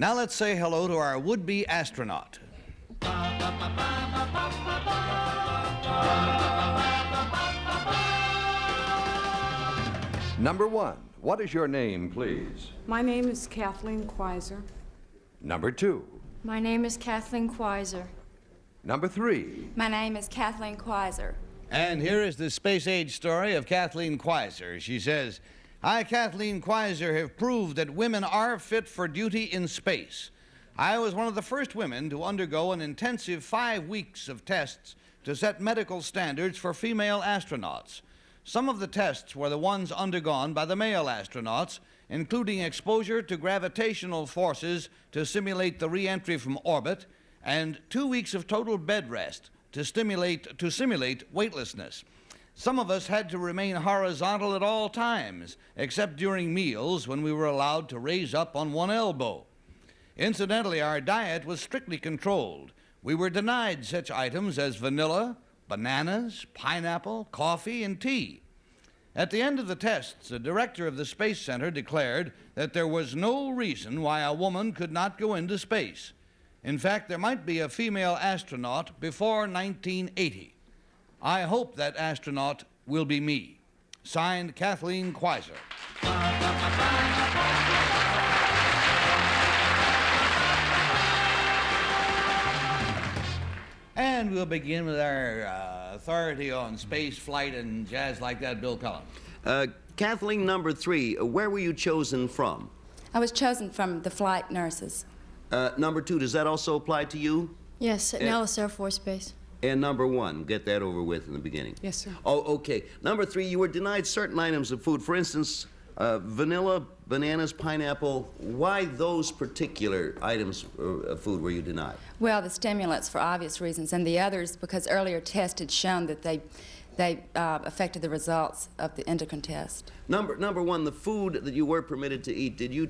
Now let's say hello to our would-be astronaut. Number 1, what is your name, please? My name is Kathleen Quaiser. Number 2. My name is Kathleen Quaiser. Number 3. My name is Kathleen Quaiser. And here is the space-age story of Kathleen Quaiser. She says, I, Kathleen Quaiser, have proved that women are fit for duty in space. I was one of the first women to undergo an intensive 5 weeks of tests to set medical standards for female astronauts. Some of the tests were the ones undergone by the male astronauts, including exposure to gravitational forces to simulate the re-entry from orbit, and 2 weeks of total bed rest to simulate weightlessness. Some of us had to remain horizontal at all times, except during meals when we were allowed to raise up on one elbow. Incidentally, our diet was strictly controlled. We were denied such items as vanilla, bananas, pineapple, coffee, and tea. At the end of the tests, the director of the Space Center declared that there was no reason why a woman could not go into space. In fact, there might be a female astronaut before 1980. I hope that astronaut will be me. Signed, Kathleen Quaiser. And we'll begin with our authority on space flight and jazz like that, Bill Cullen. Kathleen, number 3, where were you chosen from? I was chosen from the flight nurses. Number 2, does that also apply to you? Yes, at Nellis Air Force Base. And number 1, get that over with in the beginning. Yes, sir. Oh, okay. Number 3, you were denied certain items of food. For instance, vanilla, bananas, pineapple. Why those particular items of food were you denied? Well, the stimulants for obvious reasons, and the others because earlier tests had shown that they affected the results of the endocrine test. Number 1, the food that you were permitted to eat, did you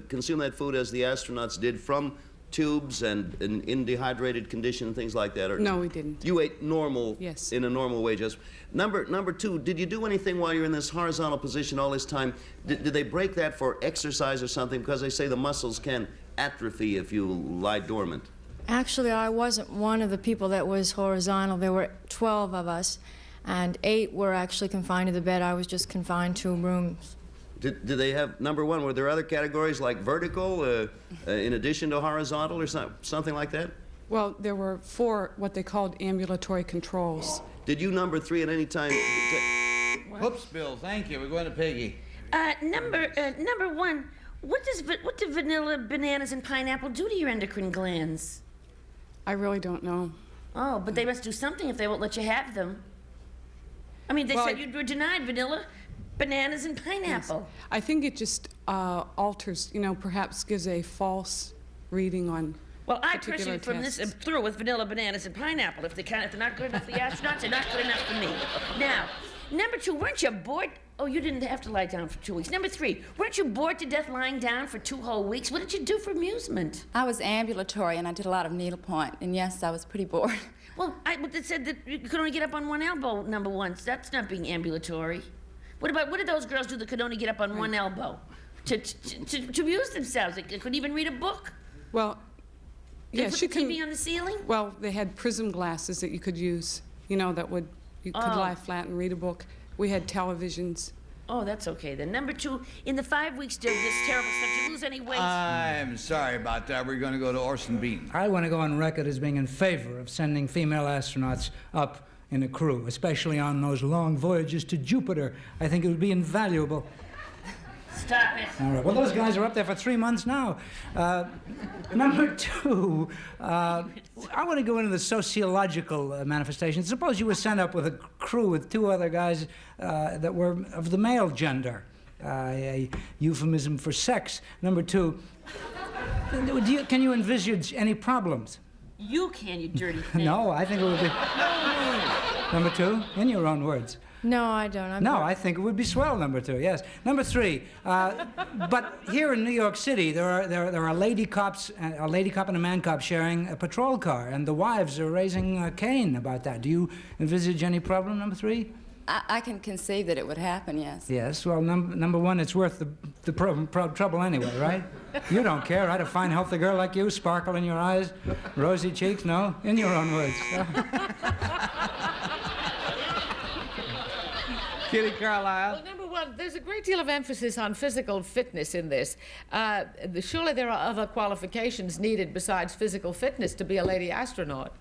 consume that food as the astronauts did from tubes and in dehydrated condition and things like that? Or No, we didn't. You ate normal, Yes. in a normal way. Just number 2, did you do anything while you're in this horizontal position all this time? Did they break that for exercise or something? Because they say the muscles can atrophy if you lie dormant. Actually, I wasn't one of the people that was horizontal. There were 12 of us, and 8 were actually confined to the bed. I was just confined to rooms. Did they have, number 1, were there other categories like vertical in addition to horizontal or something like that? Well, there were 4 what they called ambulatory controls. Did you, number 3, at any time? Whoops, Bill, thank you. We're going to Peggy. Number 1, what do vanilla, bananas, and pineapple do to your endocrine glands? I really don't know. Oh, but they must do something if they won't let you have them. I mean, they Well, said you were denied vanilla, bananas, and pineapple. I think it just alters, perhaps gives a false reading on Well, I particular personally, from this, am tests. through with vanilla, bananas, and pineapple. If they're not good enough for the astronauts, they're not good enough for me. Now, number 2, weren't you bored? Oh, you didn't have to lie down for 2 weeks. Number 3, weren't you bored to death lying down for 2 whole weeks? What did you do for amusement? I was ambulatory, and I did a lot of needlepoint, and yes, I was pretty bored. Well, they said that you could only get up on one elbow, number 1. So that's not being ambulatory. What did those girls do that could only get up on one elbow? To amuse themselves. They couldn't even read a book. Well, They yes, put you the can. TV on the ceiling? Well, they had prism glasses that you could use, you could lie flat and read a book. We had televisions. Oh, that's okay then. Number 2, in the 5 weeks during this terrible stuff, did you lose any weight? I'm sorry about that. We're going to go to Orson Bean. I want to go on record as being in favor of sending female astronauts up in a crew, especially on those long voyages to Jupiter. I think it would be invaluable. Stop it. All right. Well, those guys are up there for 3 months now. Number 2, I want to go into the sociological manifestations. Suppose you were sent up with a crew with 2 other guys that were of the male gender, a euphemism for sex. Number 2, can you envisage any problems? You can, you dirty thing. No, I think it would be... Number 2, in your own words. No, I don't. I think it would be swell, number 2, yes. Number 3, but here in New York City, there are lady cops, a lady cop and a man cop sharing a patrol car, and the wives are raising Cain about that. Do you envisage any problem, number 3? I can conceive that it would happen, yes. Yes, well, number one, it's worth the trouble anyway, right? You don't care, right? A fine, healthy girl like you, sparkle in your eyes, rosy cheeks, no? In your own words. Kitty Carlisle. Well, number one, there's a great deal of emphasis on physical fitness in this. Surely there are other qualifications needed besides physical fitness to be a lady astronaut.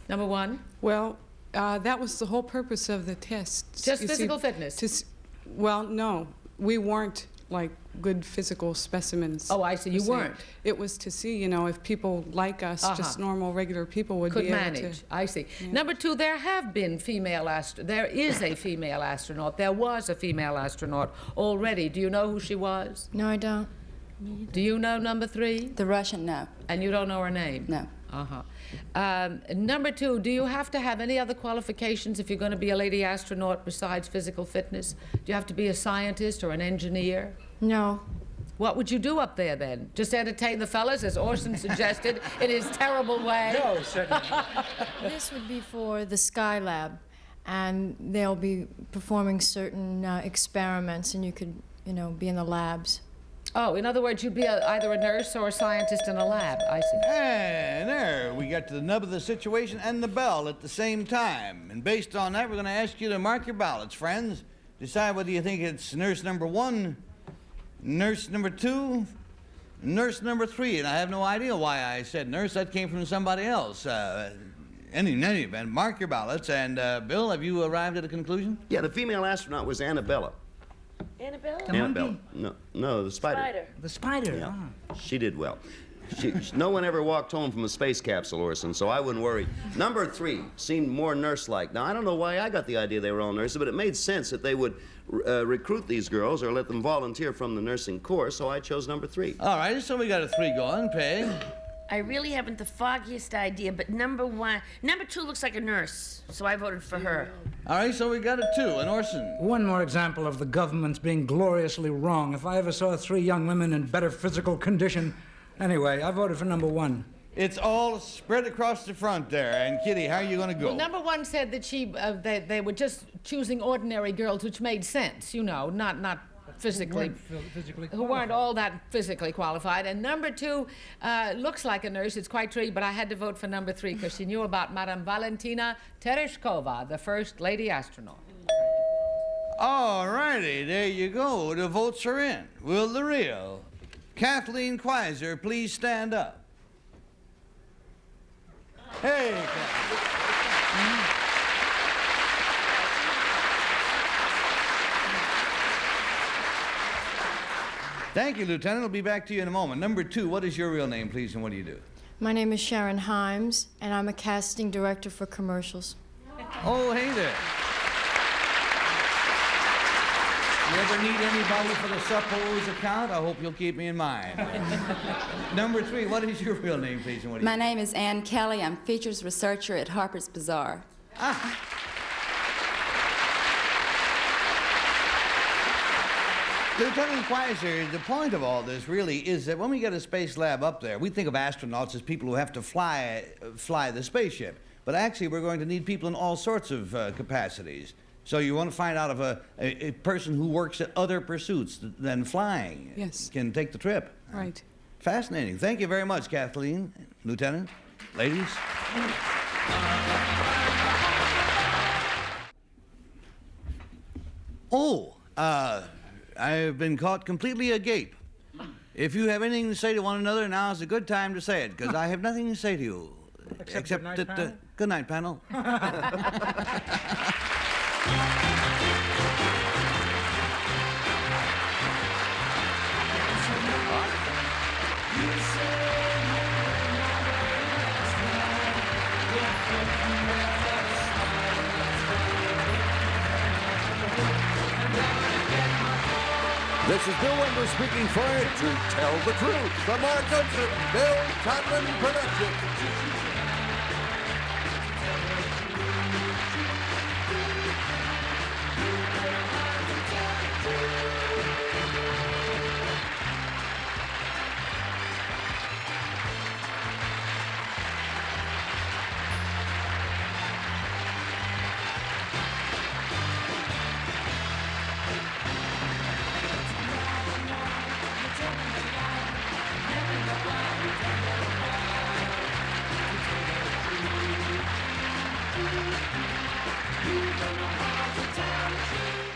Number one. Well, that was the whole purpose of the test. Just You see, physical fitness? Well, no. We weren't like good physical specimens. Oh, I see. You per se. weren't. It was to see, you know, if people like us, just normal, regular people, would Could be able manage. to. I see. Number two, there have been there is a female astronaut. There was a female astronaut already. Do you know who she was? No, I don't. Do you know number three? The Russian, no. And you don't know her name? No. Number two, do you have to have any other qualifications if you're going to be a lady astronaut besides physical fitness? Do you have to be a scientist or an engineer? No. What would you do up there then? Just entertain the fellas, as Orson suggested, in his terrible way? No, certainly. This would be for the Skylab, and they'll be performing certain experiments, and you could, you know, be in the labs. Oh, in other words, you'd be either a nurse or a scientist in a lab. I see. And there, we got to the nub of the situation and the bell at the same time. And based on that, we're going to ask you to mark your ballots, friends. Decide whether you think it's nurse number 1, nurse number 2, nurse number 3. And I have no idea why I said nurse. That came from somebody else. In any event, mark your ballots. And, Bill, have you arrived at a conclusion? Yeah, the female astronaut was Annabella. Annabelle? Annabella. No, the spider. Spider. The spider. Yeah. Ah. She did well. No one ever walked home from a space capsule, Orson, so I wouldn't worry. Number 3 seemed more nurse-like. Now, I don't know why I got the idea they were all nurses, but it made sense that they would recruit these girls or let them volunteer from the nursing corps, so I chose number 3. All right, so we got a 3 going. Peg. I really haven't the foggiest idea, but number 2 looks like a nurse, so I voted for her. All right, so we got a 2. And Orson? One more example of the government's being gloriously wrong. If I ever saw 3 young women in better physical condition. Anyway, I voted for number 1. It's all spread across the front there. And Kitty, how are you going to go? Well, number one said that they were just choosing ordinary girls, which made sense, you know, not physically, who weren't all that physically qualified. And number 2 looks like a nurse. It's quite true, but I had to vote for number 3 because she knew about Madame Valentina Tereshkova, the first lady astronaut. All righty, there you go. The votes are in. Will the real Kathleen Quieser please stand up? Hey, Kathleen. Thank you, Lieutenant. I'll be back to you in a moment. Number 2, what is your real name, please, and what do you do? My name is Sharon Himes, and I'm a casting director for commercials. Oh, hey there. You ever need anybody for the suppose account? I hope you'll keep me in mind. Number 3, what is your real name, please, and what do you My name is Ann Kelly. I'm features researcher at Harper's Bazaar. Lieutenant Quieser, the point of all this really is that when we get a space lab up there, we think of astronauts as people who have to fly the spaceship. But actually, we're going to need people in all sorts of capacities. So you want to find out if a person who works at other pursuits than flying can take the trip. Right. Fascinating. Thank you very much, Kathleen, Lieutenant, ladies. Oh, I've been caught completely agape. If you have anything to say to one another, now's a good time to say it, because I have nothing to say to you. Except good night, panel? Good night, panel. This is Bill Wender speaking for To Tell the Truth, the Mark Hudson, Bill Conlon production. You don't know how to tell the truth.